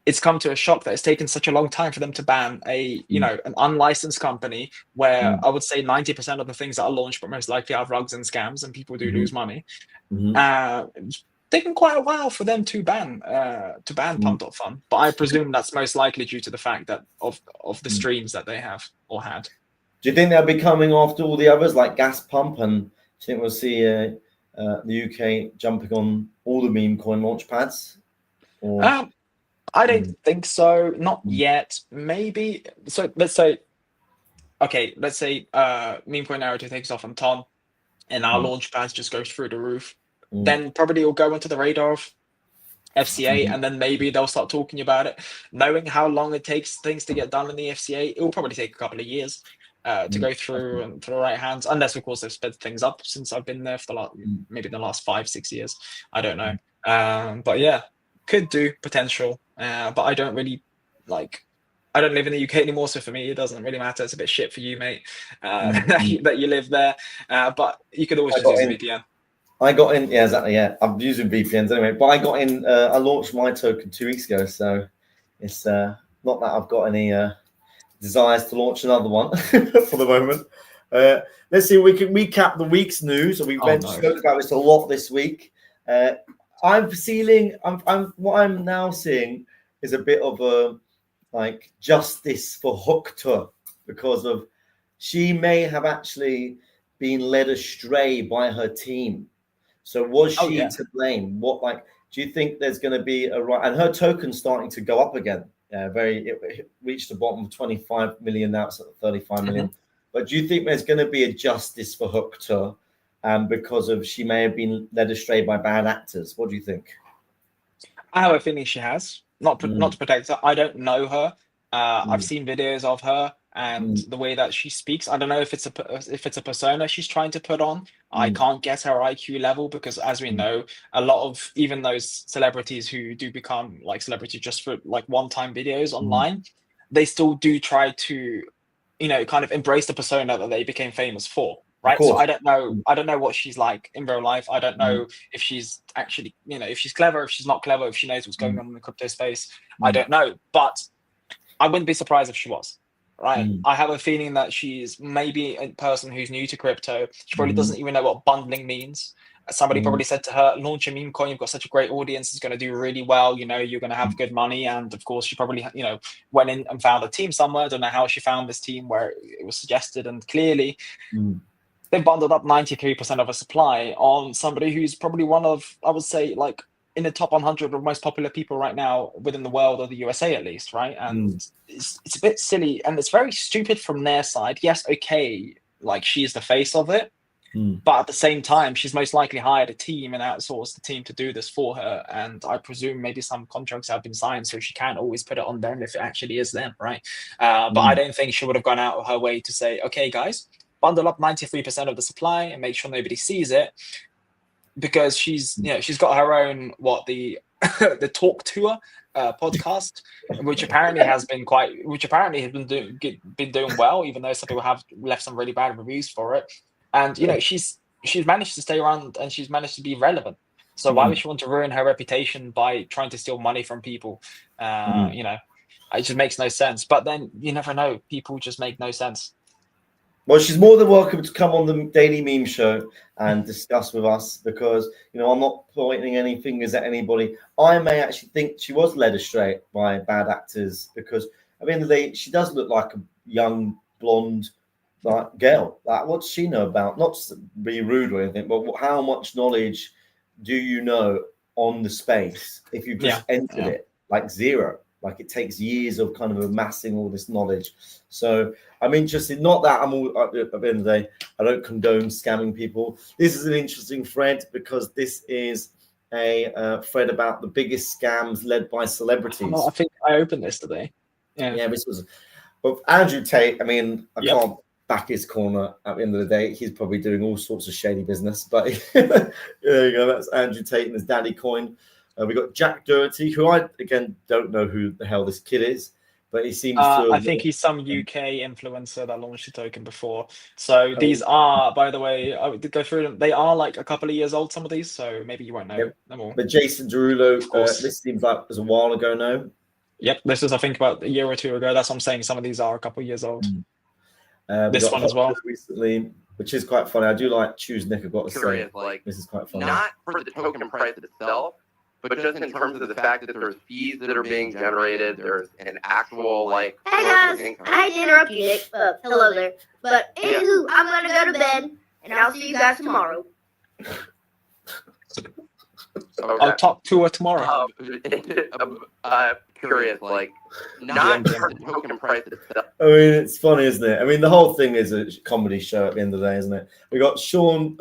it's come to a shock that it's taken such a long time for them to ban a, you know, an unlicensed company where I would say 90% of the things that are launched, but most likely are rugs and scams, and people do lose money. It's taken quite a while for them to ban Pump.Fun, but I presume that's most likely due to the fact that of the streams that they have or had. Do you think they'll be coming after all the others like Gas Pump, and do you think we'll see the UK jumping on all the meme coin launch pads? Or? I don't think so. Not yet. Maybe. So let's say meme coin narrative takes off on Ton, and our launch pads just goes through the roof. Then probably it'll go into the radar of FCA, and then maybe they'll start talking about it. Knowing how long it takes things to get done in the FCA, it will probably take a couple of years to go through and to the right hands, unless of course they've sped things up since I've been there for maybe the last 5-6 years. I don't know. But yeah, could do potential. But I don't really I don't live in the UK anymore, so for me it doesn't really matter. It's a bit shit for you, mate, that you live there. But you could always just use a VPN. I got in, exactly, I'm using VPNs anyway. But I got in. I launched my token 2 weeks ago, so it's not that I've got any desires to launch another one for the moment. Let's see if we can recap the week's news. We spoke about this a lot this week. What I'm now seeing is a bit of a justice for Hukta, because of she may have actually been led astray by her team. So was she to blame? Do you think there's going to be and her token's starting to go up again? It reached the bottom of 25 million, now it's at 35 million. But do you think there's going to be a justice for Hukta? Because she may have been led astray by bad actors. What do you think? I have a feeling she has. Not to protect her. I don't know her. I've seen videos of her and the way that she speaks. I don't know if it's a persona she's trying to put on. I can't guess her IQ level because, as we know, a lot of even those celebrities who do become like celebrities just for like one-time videos online, they still do try to, kind of embrace the persona that they became famous for. Right. So I don't know what she's like in real life. I don't know if she's actually, if she's clever, if she's not clever, if she knows what's going on in the crypto space. I don't know. But I wouldn't be surprised if she was. Right. I have a feeling that she's maybe a person who's new to crypto. She probably doesn't even know what bundling means. Somebody probably said to her, launch a meme coin, you've got such a great audience, it's going to do really well, you're going to have good money. And of course, she probably, went in and found a team somewhere. I don't know how she found this team where it was suggested. And clearly, they bundled up 93% of a supply on somebody who's probably one of, I would say, like in the top 100 of most popular people right now within the world, or the USA at least, right? And it's a bit silly and it's very stupid from their side. Yes, okay, like she's the face of it, but at the same time, she's most likely hired a team and outsourced the team to do this for her. And I presume maybe some contracts have been signed, so she can't always put it on them if it actually is them, right? But I don't think she would have gone out of her way to say, okay, guys, bundle up 93% of the supply and make sure nobody sees it, because she's got her own the the Talk Tour podcast, which apparently has been doing well, even though some people have left some really bad reviews for it. And she's managed to stay around and she's managed to be relevant. So why would she want to ruin her reputation by trying to steal money from people? It just makes no sense. But then you never know; people just make no sense. Well, she's more than welcome to come on the Daily Meme Show and discuss with us, because, I'm not pointing any fingers at anybody. I may actually think she was led astray by bad actors, because at the end of the day, she does look like a young, blonde girl. Like, what does she know about? Not to be rude or anything, but how much knowledge do you know on the space if you just entered it? Like zero. Like, it takes years of kind of amassing all this knowledge. So I'm interested, not that I'm all, at the end of the day, I don't condone scamming people. This is an interesting thread because this is a thread about the biggest scams led by celebrities. I think I opened this today. Yeah, this was, but Andrew Tate, I mean, I can't back his corner at the end of the day. He's probably doing all sorts of shady business, but there you go. That's Andrew Tate and his daddy coin. We got Jack Doherty, who I, again, don't know who the hell this kid is, but he seems to... I think he's some UK influencer that launched a token before. So these are, by the way, I did go through them. They are like a couple of years old, some of these, so maybe you won't know them all. But Jason Derulo, this seems like it was a while ago now. Yep, this is, I think, about a year or two ago. That's what I'm saying. Some of these are a couple of years old. This one as well. Recently, which is quite funny. I do like Choose Nick, I've got to say. Like, this is quite funny. Not for the token price itself, but just in terms of the fact that there's fees that are being generated, there's an actual, like... Hey guys, I hate to interrupt you, Nick. Hello there. But anywho, I'm going to go to bed, and I'll see you guys tomorrow. I'll talk to her tomorrow. Curious, like, not for the token price itself. I mean, it's funny, isn't it? I mean, the whole thing is a comedy show at the end of the day, isn't it? We got Sean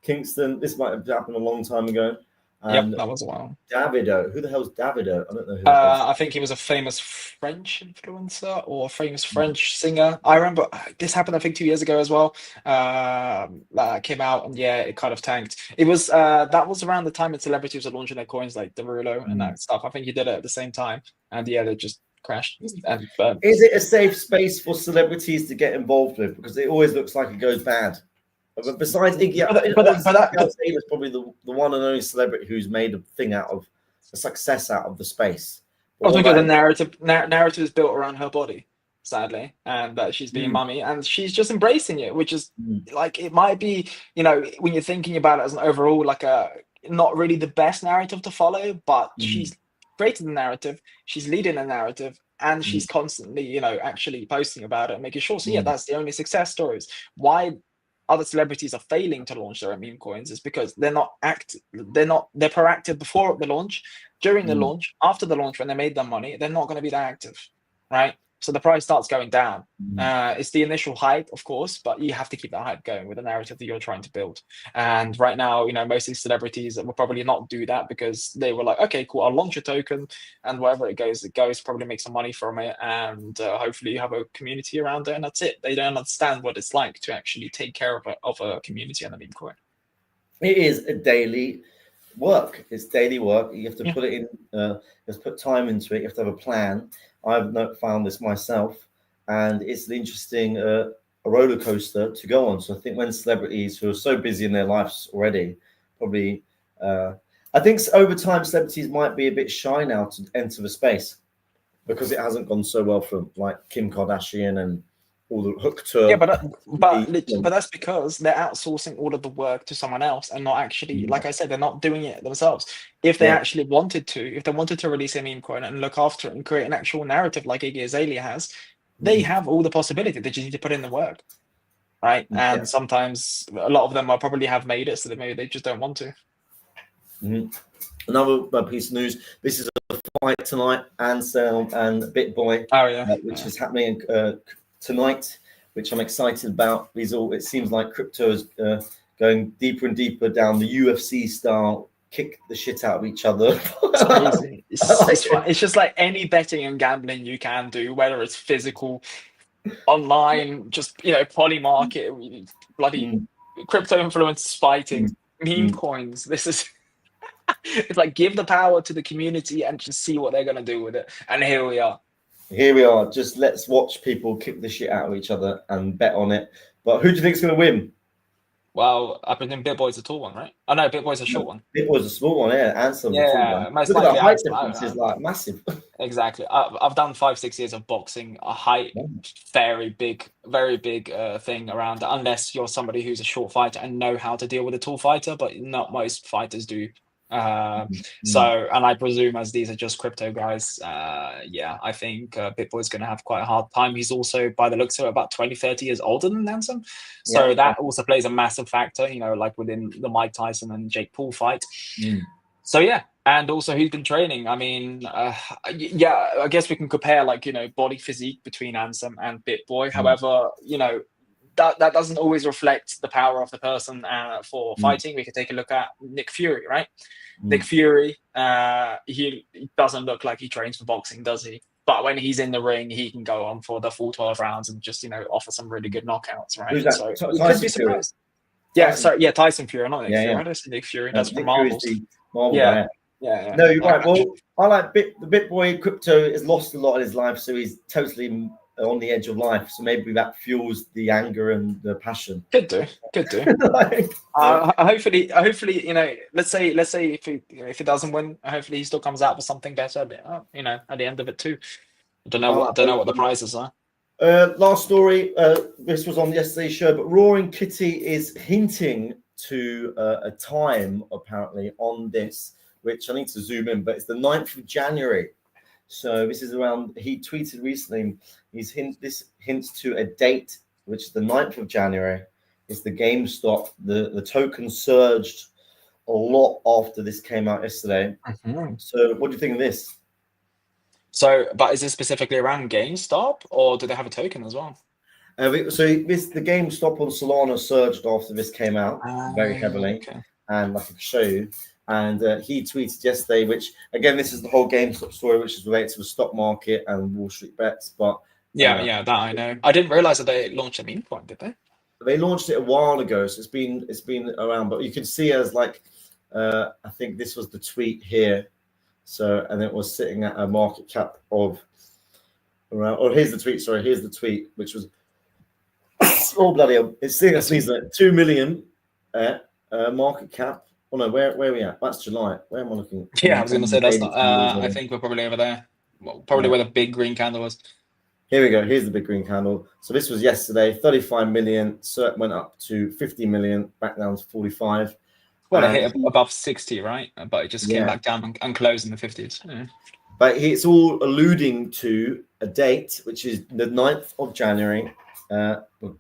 Kingston. This might have happened a long time ago. Yep, that was a while. Davido. Who the hell's Davido? I don't know who I think he was a famous French influencer or a famous French singer. I remember this happened, I think, 2 years ago as well. That came out and it kind of tanked. It was that was around the time that celebrities were launching their coins like Derulo and that stuff. I think he did it at the same time. And they just crashed. And, is it a safe space for celebrities to get involved with? Because it always looks like it goes bad. But besides Iggy, Taylor's probably the one and only celebrity who's made a success out of the space. I think the narrative is built around her body, sadly, and that she's being mummy, and she's just embracing it, which is like, it might be, when you're thinking about it as an overall, like not really the best narrative to follow, but she's created the narrative, she's leading the narrative, and she's constantly, actually posting about it and making sure. So that's the only success stories. Why other celebrities are failing to launch their own meme coins is because they're proactive before the launch, during the launch, after the launch, when they made their money, they're not going to be that active, right? So the price starts going down. It's the initial hype, of course, but you have to keep that hype going with the narrative that you're trying to build. And right now, most of these celebrities will probably not do that because they were like, okay, cool, I'll launch a token, and wherever it goes, probably make some money from it, and hopefully you have a community around it, and that's it. They don't understand what it's like to actually take care of a community and a meme coin. It is a daily work. It's daily work. You have to put it in. You have to put time into it. You have to have a plan. I've not found this myself, and it's an interesting a roller coaster to go on. So I think when celebrities who are so busy in their lives already, probably, I think over time celebrities might be a bit shy now to enter the space because it hasn't gone so well for like Kim Kardashian and all the hooked. Yeah, but that's because they're outsourcing all of the work to someone else and not actually, like I said, they're not doing it themselves. If they actually wanted to, if they wanted to release a meme coin and look after it and create an actual narrative like Iggy Azalea has, they have all the possibility. They just need to put in the work, right? And sometimes a lot of them will probably have made it, so that maybe they just don't want to. Another piece of news. This is a fight tonight, Anselm and BitBoy, which is happening tonight, which I'm excited about. It seems like crypto is going deeper and deeper down the UFC style, kick the shit out of each other. It's crazy. It's just like any betting and gambling you can do, whether it's physical, online, just poly market, bloody crypto influence fighting, meme coins. This is it's like give the power to the community and just see what they're gonna do with it. And here we are. Here we are. Just let's watch people kick the shit out of each other and bet on it. But who do you think is going to win? Well, I presume BitBoy's a tall one, right? Oh no, BitBoy's a short one. BitBoy's a small one, yeah. Anselm's a tall one. Most Look likely. at the height difference is like massive. Exactly. I've done 5-6 years of boxing. A height, very big thing around that. Unless you're somebody who's a short fighter and know how to deal with a tall fighter, but not most fighters do. So, and I presume as these are just crypto guys, I think BitBoy's going to have quite a hard time. He's also, by the looks of it, about 20-30 years older than Ansem. So that also plays a massive factor, like within the Mike Tyson and Jake Paul fight. So yeah, and also he's been training. I mean, I guess we can compare body physique between Ansem and BitBoy. However, that doesn't always reflect the power of the person for fighting. We could take a look at Nick Fury, right? Nick Fury, he doesn't look like he trains for boxing, does he? But when he's in the ring, he can go on for the full 12 rounds and just, offer some really good knockouts, right? Who's that? So Tyson you could be surprised. Tyson Fury, not Nick Fury. I don't see Nick Fury. That's from Marvels. Marvel Yeah. No, you're right. Well, I like the BitBoy. Crypto has lost a lot in his life, so he's totally on the edge of life. So maybe that fuels the anger and the passion. Could do. Hopefully, let's say if he doesn't win, hopefully he still comes out with something better. At the end of it too. I don't know what the prizes are. Last story. This was on yesterday's show, but Roaring Kitty is hinting to a time apparently on this, which I need to zoom in, but it's the 9th of January. So this is around, he tweeted recently, this hints to a date, which is the 9th of January. It's the GameStop. The token surged a lot after this came out yesterday. So what do you think of this? So, but is this specifically around GameStop, or do they have a token as well? The GameStop on Solana surged after this came out very heavily. Okay. And I can show you. And he tweeted yesterday, which again, this is the whole GameStop story, which is related to the stock market and Wall Street bets. But that I know. I didn't realize that they launched a meme coin, did they? They launched it a while ago, so it's been around. But you can see as I think this was the tweet here. So, and it was sitting at a market cap of around. Oh, here's the tweet. Sorry, here's the tweet, which was bloody hell. It's sitting at 2 million market cap. Oh no, where are we at? That's July. Where am I looking? Yeah, I was going to say that's not. I think we're probably over there. Well, probably where the big green candle was. Here we go. Here's the big green candle. So this was yesterday. 35 million. So it went up to 50 million. Back down to 45. Well, it hit above 60, right? But it just came back down and closed in the 50s. Yeah. But it's all alluding to a date, which is the 9th of January,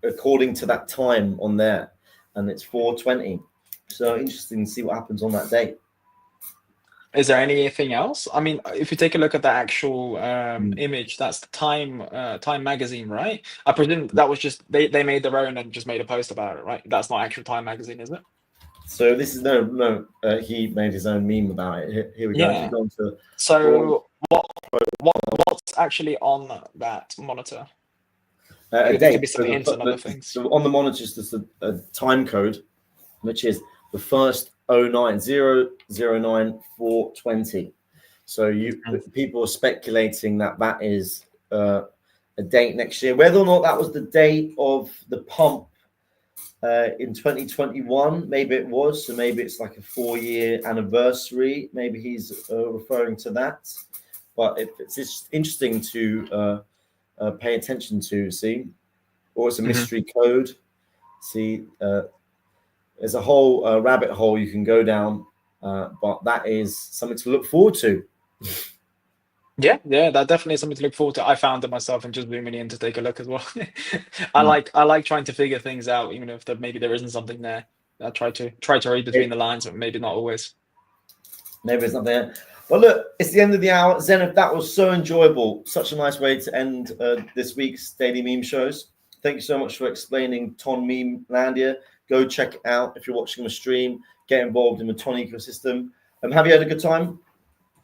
according to that time on there, and it's 4:20. So interesting to see what happens on that date. Is there anything else? I mean, if you take a look at the actual Mm. image, that's the Time magazine, right? I presume that was just they made their own and just made a post about it, right? That's not actual Time magazine, is it? So this is no. He made his own meme about it. Here we go. If you Yeah. go on to So what's actually on that monitor? a Maybe there could date. be some hints and other things. So on the monitor is just a time code, which is the first 09/009/420. So people are speculating that is a date next year. Whether or not that was the date of the pump in 2021, maybe it was. So maybe it's like a 4-year anniversary. Maybe he's referring to that. But it's just interesting to pay attention to. See, or it's a mystery code. See, there's a whole rabbit hole you can go down, but that is something to look forward to. Yeah, that definitely is something to look forward to. I found it myself and just zooming in to take a look as well. I like trying to figure things out, even if maybe there isn't something there. I try to read between the lines, but maybe not always. Maybe there's nothing there. But look, it's the end of the hour. Zenith, that was so enjoyable. Such a nice way to end this week's daily meme shows. Thank you so much for explaining Ton MEMELANDIA. Go check it out if you're watching the stream. Get involved in the Ton ecosystem. Have you had a good time?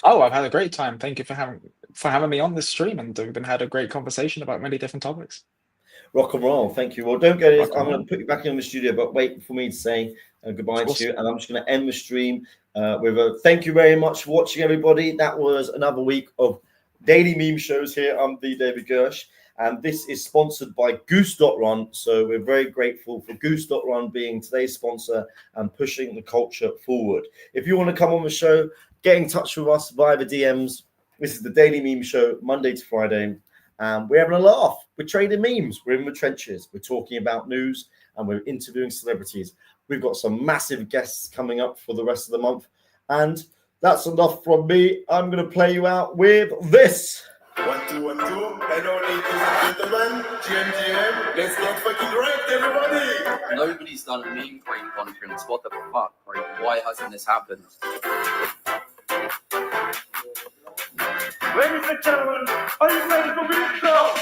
Oh, I've had a great time. Thank you for having me on this stream, and we've had a great conversation about many different topics. Rock and roll. Thank you. Well, don't go. I'm going to put you back in the studio, but wait for me to say goodbye to you. And I'm just going to end the stream with a thank you very much for watching, everybody. That was another week of daily meme shows here. I'm the David Gersh, and this is sponsored by Goose.Run. So we're very grateful for Goose.Run being today's sponsor and pushing the culture forward. If you want to come on the show, get in touch with us via the DMs. This is the Daily Meme Show, Monday to Friday. We're having a laugh. We're trading memes. We're in the trenches. We're talking about news and we're interviewing celebrities. We've got some massive guests coming up for the rest of the month. And that's enough from me. I'm going to play you out with this. 1, 2, 1, 2. Hello, ladies and gentlemen. GM. Let's get fucking right, everybody. Nobody's done a meme coin conference. What the fuck? Right? Why hasn't this happened? Ladies and gentlemen, are you ready for meme show?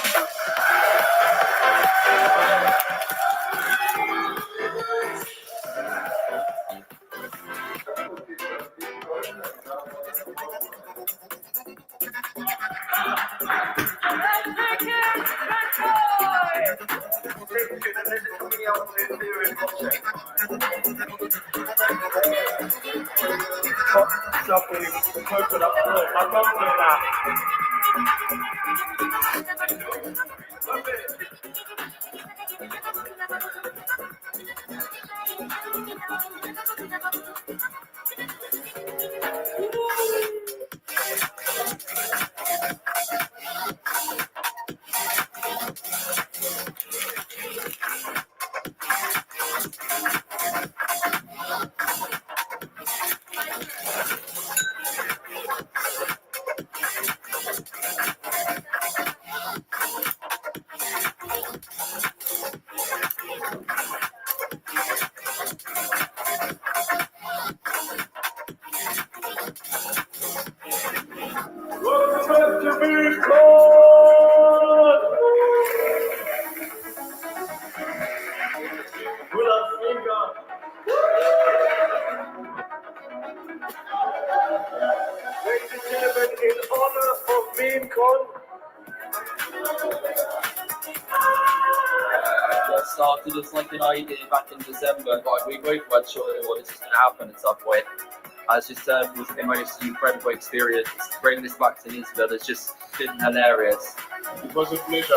Ladies and gentlemen, in honor of MemeCon, That started as like an idea back in December, but we both weren't sure what this was going to happen at some point. As just said, it was the most incredible experience. Bringing this back to Lisbon has just been hilarious. it was a pleasure.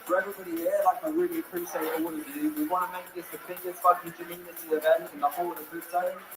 For everybody here, like, I really appreciate all of you. We want to make this the biggest fucking community event in the whole of Britain.